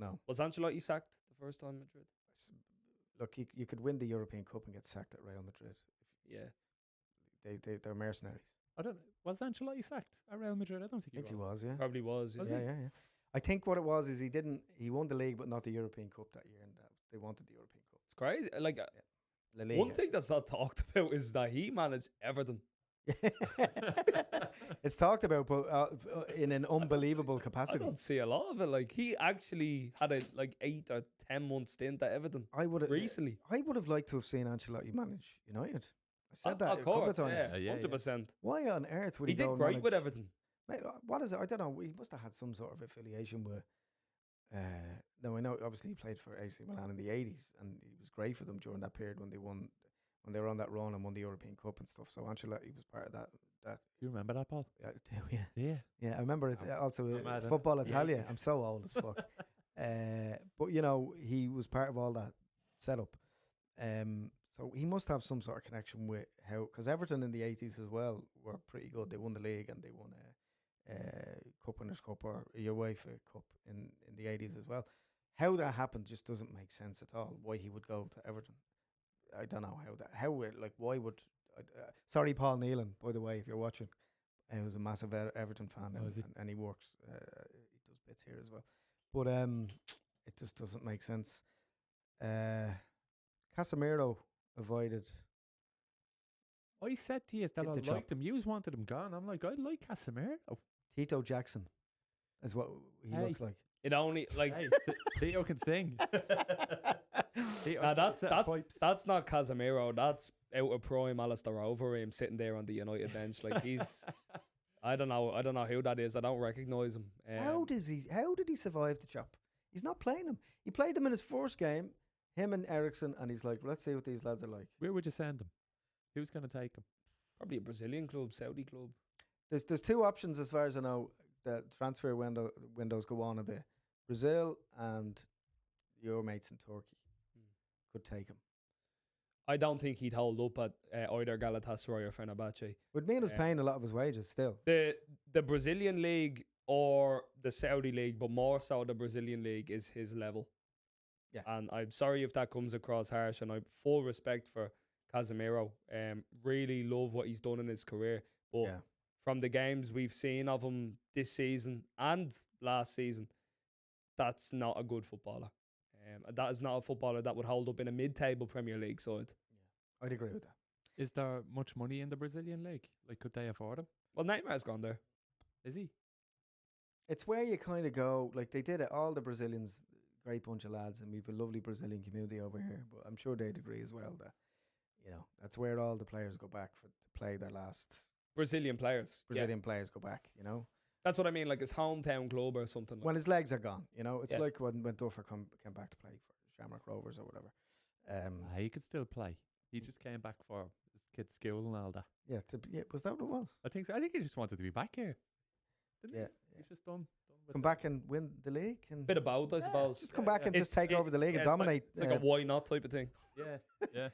not. No. Was Ancelotti sacked the first time Madrid? Look, you could win the European Cup and get sacked at Real Madrid. Yeah, they're mercenaries. I don't know. Was Ancelotti sacked at Real Madrid? I don't think he was. Yeah, probably was. Yeah. I think what it was is he won the league but not the European Cup that year, and they wanted the European Cup. It's crazy. Like La Liga. One thing that's not talked about is that he managed Everton. It's talked about, but in an unbelievable I capacity. don't see a lot of it. Like he actually had a 8 or 10 month stint at Everton. I would recently. I would have liked to have seen Ancelotti manage United. I said that of a couple of course, times. yeah, 100%. Why on earth would He he go did and great manage? with Everton. Mate, what is it? I don't know. He must have had some sort of affiliation with. No, I know. Obviously, he played for AC Milan in the '80s, and he was great for them during that period when they were on that run and won the European Cup and stuff. So Ancelotti was part of that. Do you remember that, Paul? Yeah, I do, yeah. Yeah. I remember it. Also, mad, Football Yeah. Italia. I'm so old as fuck. But you know, he was part of all that setup. So he must have some sort of connection with how, because Everton in the 80s as well were pretty good. They won the league and they won a Cup Winners' Cup or a UEFA Cup in the 80s as well. How that happened just doesn't make sense at all. Why he would go to Everton, I don't know why would. Sorry, Paul Nealon, by the way, if you're watching. He was a massive Everton fan, and he works. He does bits here as well, but it just doesn't make sense. Casemiro avoided. I said to you that Hit I the chop. liked him. You wanted him gone. I'm like, I like Casemiro. Tito Jackson is what he Hey. looks like. It only like Hey, Theo can sing. Theo nah, can set pipes. that's not Casemiro. That's out of prime Alistair Overeem sitting there on the United bench. Like he's, I don't know who that is. I don't recognise him. How did he survive the chop? He's not playing him. He played him in his first game, him and Ericsson, and he's like, let's see what these lads are like. Where would you send him? Who's going to take him? Probably a Brazilian club, Saudi club. There's two options as far as I know. The transfer windows go on a bit. Brazil and your mates in Turkey could take him. I don't think he'd hold up at either Galatasaray or Fenerbahce. Would mean us paying a lot of his wages still. The Brazilian league or the Saudi league, but more so the Brazilian league, is his level. Yeah. And I'm sorry if that comes across harsh, and I've full respect for Casemiro. Really love what he's done in his career. But from the games we've seen of him this season and last season, that's not a good footballer. That is not a footballer that would hold up in a mid-table Premier League side. Yeah, I'd agree with that. Is there much money in the Brazilian league? Like, could they afford him? Well, Neymar's gone there. Is he? It's where you kind of go, like they did it, all the Brazilians, great bunch of lads, and we've a lovely Brazilian community over here, but I'm sure they'd agree as well that, that's where all the players go back to play their last. Brazilian players. Players go back, That's what I mean, like his hometown club or something. When his legs are gone, it's like when Duffer came back to play for Shamrock Rovers or whatever. He could still play. He just came back for his kid's school and all that. Yeah, was that what it was? I think so. I think he just wanted to be back here. Didn't Yeah. he? He's just done with Come that. back and win the league. And Bit of both, I suppose. just come back and just take over the league and dominate. It's like a why not type of thing. Yeah.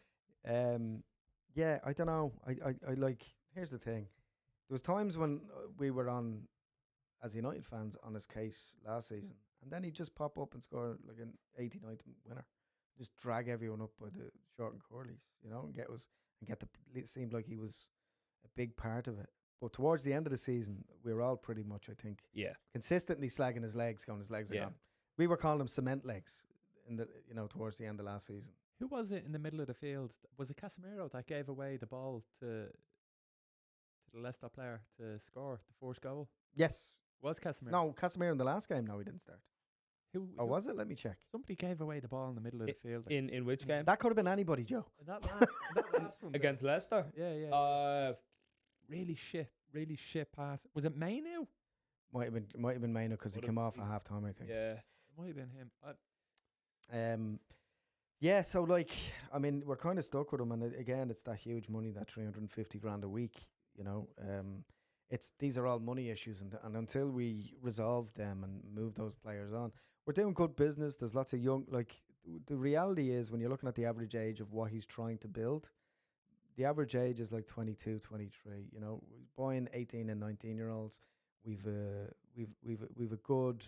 Yeah, I don't know. I like. Here's the thing. There was times when we were on, as United fans, on his case last season, and then he'd just pop up and score like an 89th winner, just drag everyone up by the short and curlies, and get the. It seemed like he was a big part of it. But towards the end of the season, we were all pretty much, I think, consistently slagging his legs, going his legs are gone. We were calling him cement legs towards the end of last season. Who was it in the middle of the field? Was it Casemiro that gave away the ball to the Leicester player to score the first goal? Yes. Was Casemiro? No, Casemiro in the last game. No, he didn't start. Who Was it? Let me check. Somebody gave away the ball in the middle of the field. In which game? That could have been anybody, Joe. that last one Against Leicester? Yeah. Really shit pass. Was it Mainu? Might have been Maino because he came off at half time, I think. Yeah. It might have been him. Yeah, so like, I mean, we're kind of stuck with him, and again, it's that huge money, that 350 grand a week. These are all money issues, and until we resolve them and move those players on, we're doing good business. There's lots of young, like, the reality is when you're looking at the average age of what he's trying to build, the average age is like 22, 23. Buying 18 and 19-year-olds, we've a good,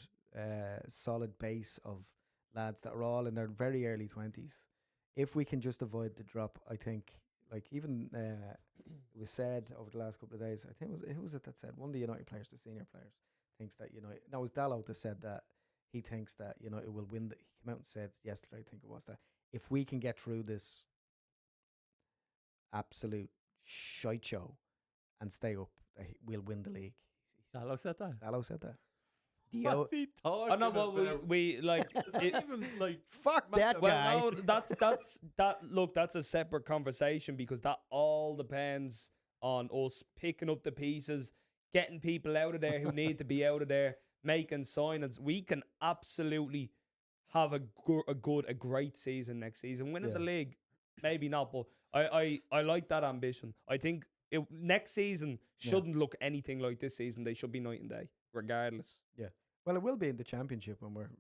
solid base of lads that are all in their very early 20s. If we can just avoid the drop, I think, like even it was said over the last couple of days, I think who was it that said, one of the United players, the senior players, thinks that it was Dalot that said that he thinks that United will win. He came out and said yesterday, I think it was, that if we can get through this absolute shite show and stay up, we'll win the league. Dalot said that. Dalot said that. What's he talking Oh no, about? but we like it, even like Fuck that guy. well, no, that's a separate conversation, because that all depends on us picking up the pieces, getting people out of there who need to be out of there, making signings. We can absolutely have a great season next season. Winning the league, maybe not, but I like that ambition. I think next season shouldn't look anything like this season. They should be night and day, regardless. Yeah. Well, it will be in the championship when we're,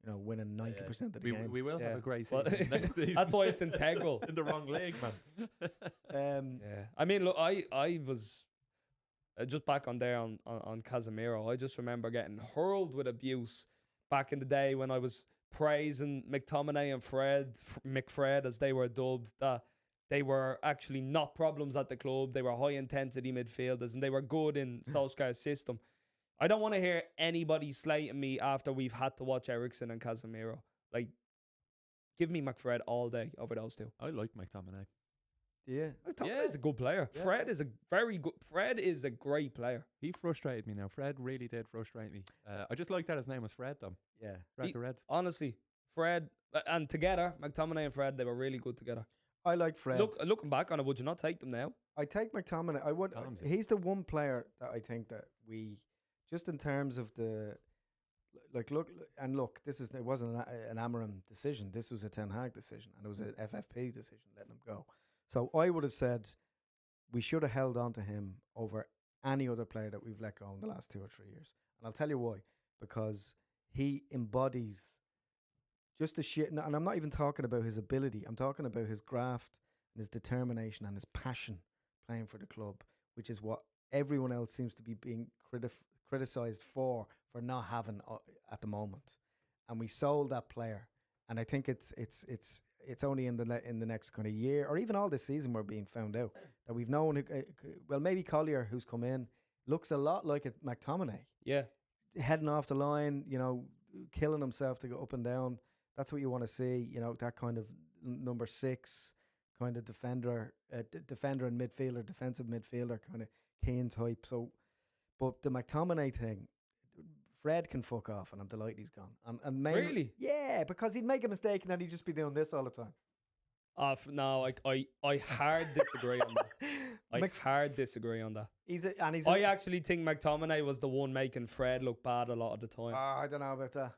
winning 90% of the games. We will have Yeah. a great Well, season. next season. That's why it's integral. In the wrong league, man. Yeah, I mean, look, I was just back on there on Casemiro. I just remember getting hurled with abuse back in the day when I was praising McTominay and McFred as they were dubbed, that they were actually not problems at the club. They were high intensity midfielders and they were good in Solskjaer's system. I don't want to hear anybody slating me after we've had to watch Eriksen and Casemiro. Like, give me McFred all day over those two. I like McTominay. Yeah. McTominay is a good player. Yeah. Fred is a very good. Fred is a great player. He frustrated me now. Fred really did frustrate me. I just like that his name was Fred, though. Yeah. Fred the Red. Honestly, Fred and together, McTominay and Fred, they were really good together. I like Fred. Looking back on it, would you not take them now? I take McTominay. I would. Tom's in. He's the one player that I think that we, just in terms of the, look. It wasn't an Amarim decision. This was a Ten Hag decision, and it was an FFP decision letting him go. So I would have said we should have held on to him over any other player that we've let go in the last 2 or 3 years. And I'll tell you why. Because he embodies just the shit. And I'm not even talking about his ability. I'm talking about his graft and his determination and his passion playing for the club, which is what everyone else seems to be being criticised for not having at the moment. And we sold that player. And I think it's only in the next kind of year or even all this season we're being found out that we've known. Well, maybe Collier, who's come in, looks a lot like a McTominay. Yeah. Heading off the line, killing himself to go up and down. That's what you want to see. That kind of number 6 kind of defender and midfielder, defensive midfielder kind of Kane type. So, but the McTominay thing, Fred can fuck off, and I'm delighted he's gone. And maybe, Really? yeah, because he'd make a mistake and then he'd just be doing this all the time. No, I hard disagree on that. I hard disagree on that. I actually think McTominay was the one making Fred look bad a lot of the time. I don't know about that.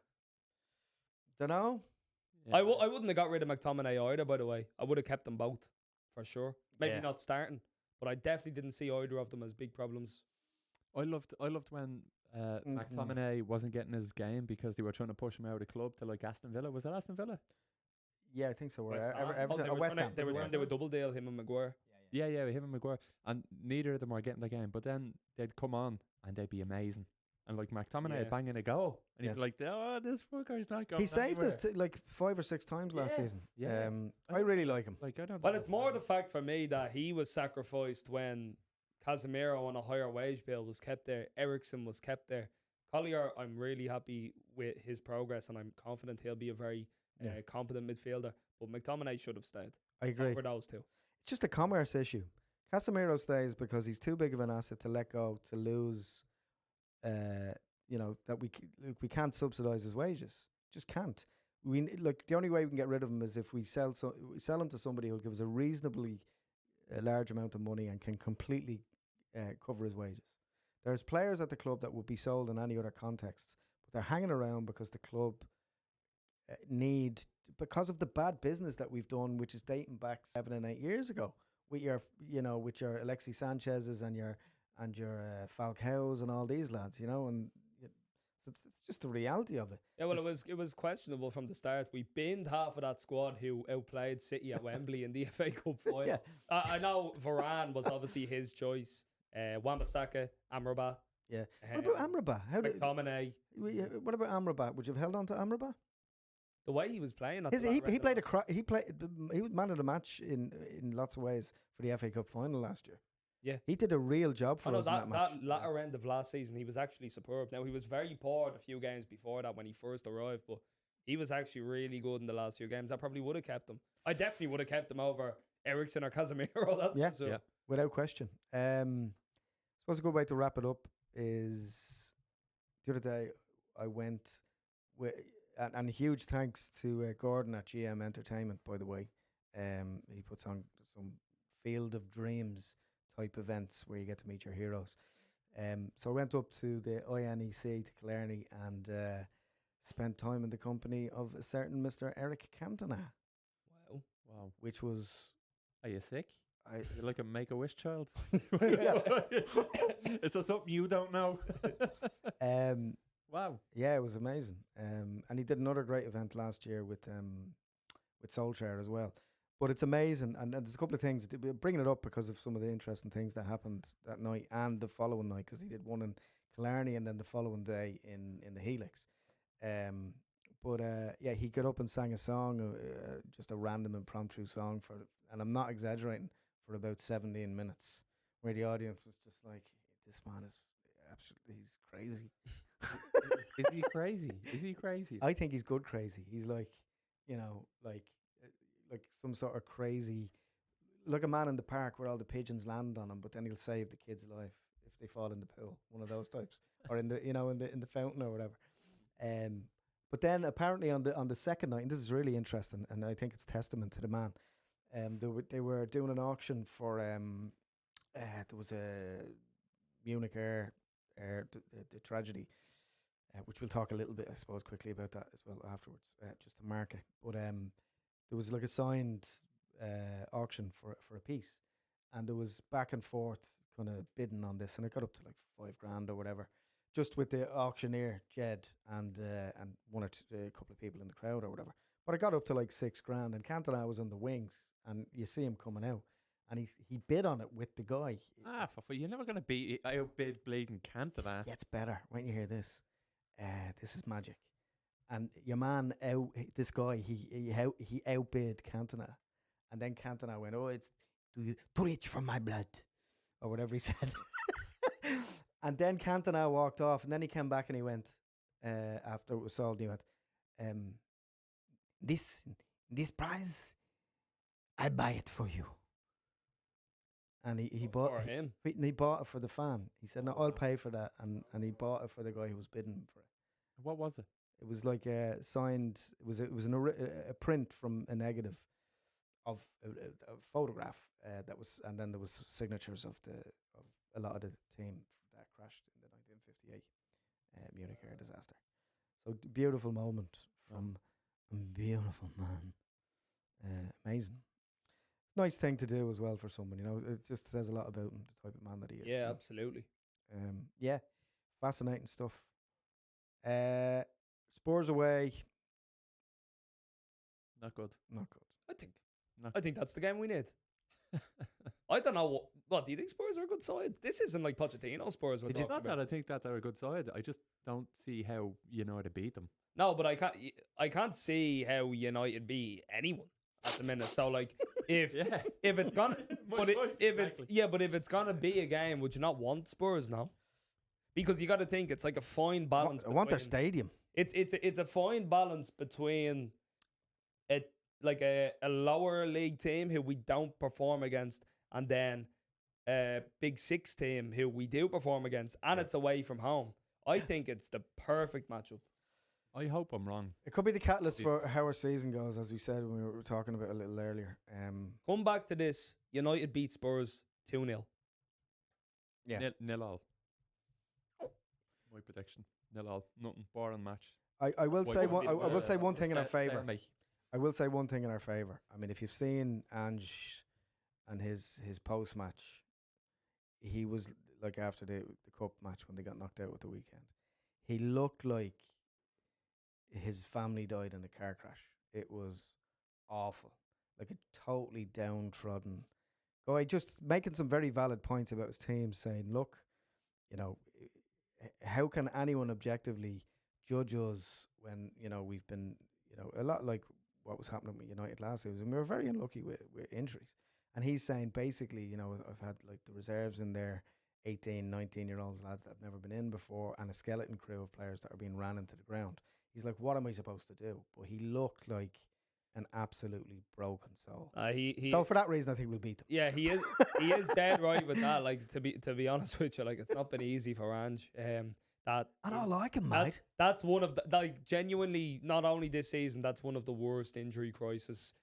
Don't know. Yeah. I wouldn't have got rid of McTominay either, by the way. I would have kept them both, for sure. Maybe Yeah. not starting, but I definitely didn't see either of them as big problems. I loved when McTominay wasn't getting his game because they were trying to push him out of the club to like Aston Villa. Was it Aston Villa? Yeah, I think so. West Ham. They were double deal him and Maguire. Yeah, him and Maguire. And neither of them were getting the game. But then they'd come on and they'd be amazing. And like McTominay Yeah. banging a goal. And you'd be like, oh, this fucker's not going He saved anywhere. us like 5 or 6 times last Yeah. season. Yeah. I really like him. Like, I don't Well, know it's if more I- the fact for me that he was sacrificed when Casemiro on a higher wage bill was kept there. Eriksen was kept there. Collier, I'm really happy with his progress, and I'm confident he'll be a very competent midfielder. But McTominay should have stayed. I agree. For those two. It's just a commerce issue. Casemiro stays because he's too big of an asset to let go, to lose. That we can't subsidise his wages. Just can't. The only way we can get rid of him is if we sell him to somebody who'll give us a reasonably large amount of money and can completely cover his wages. There's players at the club that would be sold in any other context, but they're hanging around because the club because of the bad business that we've done, which is dating back 7 and 8 years ago, with your Alexis Sanchez's and your Falcao's and all these lads, and it's just the reality of it. Yeah, well, it was questionable from the start. We binned half of that squad who outplayed City at Wembley in the FA Cup final. Yeah. I know Varane was obviously his choice. Wan-Bissaka, Amrabat. Yeah. What about Amrabat? McTominay. What about Amrabat? Would you have held on to Amrabat? The way he was playing. He was man of the match in lots of ways for the FA Cup final last year. Yeah, he did a real job for us in that match. That latter end of last season, he was actually superb. Now, he was very poor a few games before that when he first arrived, but he was actually really good in the last few games. I probably would have kept him. I definitely would have kept him over Eriksen or Casemiro. That's for sure. Without question. I suppose a good way to wrap it up is the other day I went with, and huge thanks to Gordon at GM Entertainment, by the way. He puts on some Field of Dreams type events where you get to meet your heroes. So I went up to the INEC to Killarney and spent time in the company of a certain Mr. Eric Cantona. Wow. Which was... Are you sick? You're like a Make-A-Wish child. Yeah. Is there something you don't know? Wow. Yeah, it was amazing. And he did another great event last year with Soulshare as well. But it's amazing, and there's a couple of things. We're bringing it up because of some of the interesting things that happened that night and the following night, because he did one in Killarney and then the following day in the Helix. Um, yeah, he got up and sang a song, just a random impromptu song and I'm not exaggerating, for about 17 minutes, where the audience was just like, "This man is absolutely, he's crazy." Is he crazy? Is he crazy? I think he's good crazy. He's like, like some sort of crazy, like a man in the park where all the pigeons land on him, but then he'll save the kid's life if they fall in the pool. One of those types, or in the in the fountain or whatever. But then apparently on the second night, and this is really interesting, and I think it's testament to the man. They were doing an auction for there was a Munich the tragedy, which we'll talk a little bit, I suppose, quickly about that as well afterwards, just to mark it. But there was like a signed auction for a piece, and there was back and forth kind of bidding on this, and it got up to like $5,000 or whatever, just with the auctioneer Jed and one or two, a couple of people in the crowd or whatever. But it got up to like $6,000, and Cantona was on the wings, and you see him coming out, and he bid on it with the guy. You're never gonna outbid bleeding Cantona. Gets better when you hear this. This is magic. And your man this guy, he outbid Cantona, and then Cantona went, "Oh, it's too rich for my blood," or whatever he said. And then Cantona walked off, and then he came back and he went, after it was sold, he went, this prize, I'll buy it for you. And he bought for him. He bought it for the fan. He said, "No, I'll pay for that," and he bought it for the guy who was bidding for it. What was it? It was like signed. It was a print from a negative of a photograph that was, and then there was signatures of a lot of the team that crashed in the 1958 Munich air disaster. So beautiful moment from a beautiful man. Amazing. Nice thing to do as well for someone, it just says a lot about him, the type of man that he is. Yeah, absolutely. Yeah, fascinating stuff. Spurs away. Not good. Not good. I think that's the game we need. I don't know what do you think? Spurs are a good side. This isn't like Pochettino Spurs. It's not that I think that they're a good side. I just don't see how United beat them. No, but I can't see how United beat anyone at the minute. So like, if it's gonna, if it's gonna be a game, would you not want Spurs now? Because you got to think it's like a fine balance. I want their stadium. It's a fine balance between a lower league team who we don't perform against, and then a big six team who we do perform against, and it's away from home. I think it's the perfect matchup. I hope I'm wrong. It could be the catalyst for how our season goes, as we said when we were talking about a little earlier. Come back to this. United beat Spurs 2-0. Yeah. 0-0. My prediction. 0-0. Nothing. Boring match. I will say one. I will say one thing in our favour. Mate. I will say one thing in our favour. I mean, if you've seen Ange and his post match, he was like after the cup match when they got knocked out at the weekend. He looked like his family died in a car crash. It was awful, like a totally downtrodden guy, just making some very valid points about his team, saying, "Look, how can anyone objectively judge us when we've been a lot like what was happening with United last season? We were very unlucky with injuries." And he's saying basically, I've had like the reserves in there, 18, 19-year-olds, lads that have never been in before, and a skeleton crew of players that are being ran into the ground. He's like, what am I supposed to do? But he looked like an absolutely broken soul. So for that reason, I think we'll beat them. Yeah, he is. He is dead right with that. Like to be honest with you, like it's not been easy for Ange. I don't like him, mate. That's one of the genuinely, not only this season. That's one of the worst injury crisis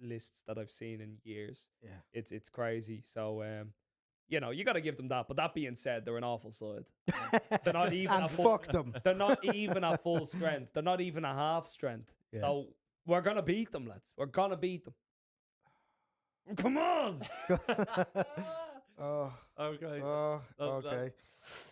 lists that I've seen in years. Yeah, it's crazy. So you got to give them that. But that being said, they're an awful side. They're not even and fuck them. They're not even at full strength. They're not even a half strength. Yeah. So we're gonna beat them, lads. We're gonna beat them. Come on. Oh, Okay. oh, that- okay.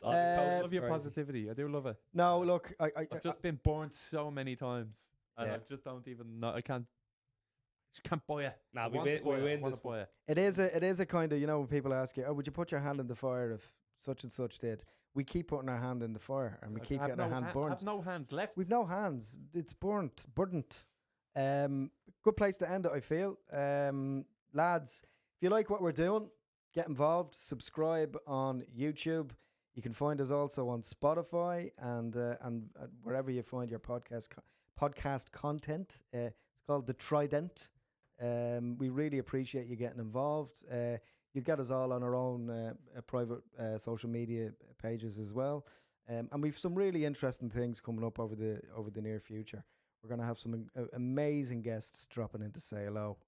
I love your Crazy. positivity. I do love it. No, look, I've just been burnt so many times, and Yeah. I just don't even know. I just can't buy it. Nah, I we want to win- buy we it. I win want this to buy it. it is a kind of, you know, when people ask you, oh, would you put your hand in the fire if such and such did? We keep putting our hand in the fire, and we keep I have getting our hand I burnt. have no hands left. We've no hands. It's burnt. Good place to end it, I feel. Lads, if you like what we're doing, get involved. Subscribe on YouTube. You can find us also on Spotify and wherever you find your podcast content. It's called the Trident. We really appreciate you getting involved. You'll get us all on our own private social media pages as well. And we've some really interesting things coming up over the near future. We're going to have some amazing guests dropping in to say hello.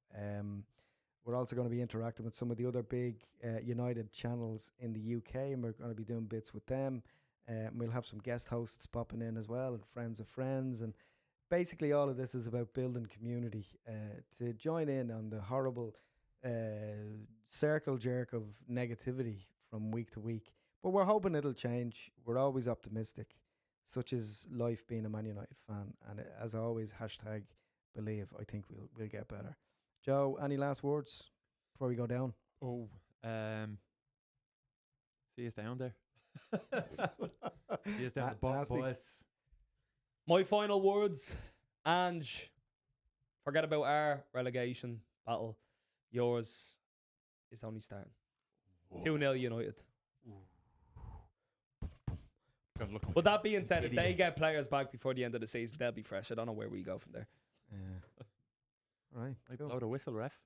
We're also going to be interacting with some of the other big United channels in the UK, and we're going to be doing bits with them. And we'll have some guest hosts popping in as well, and friends of friends. And basically all of this is about building community to join in on the horrible circle jerk of negativity from week to week. But we're hoping it'll change. We're always optimistic. Such is life being a Man United fan. And as always, #believe. I think we'll get better. Joe, any last words before we go down? Oh, see us down there. See us down the bottom, Nasty. boys. My final words, Ange, forget about our relegation battle. Yours is only starting. 2-0 United. But that being said, if they get players back before the end of the season, they'll be fresh. I don't know where we go from there. All right. I Cool. blow the whistle, ref.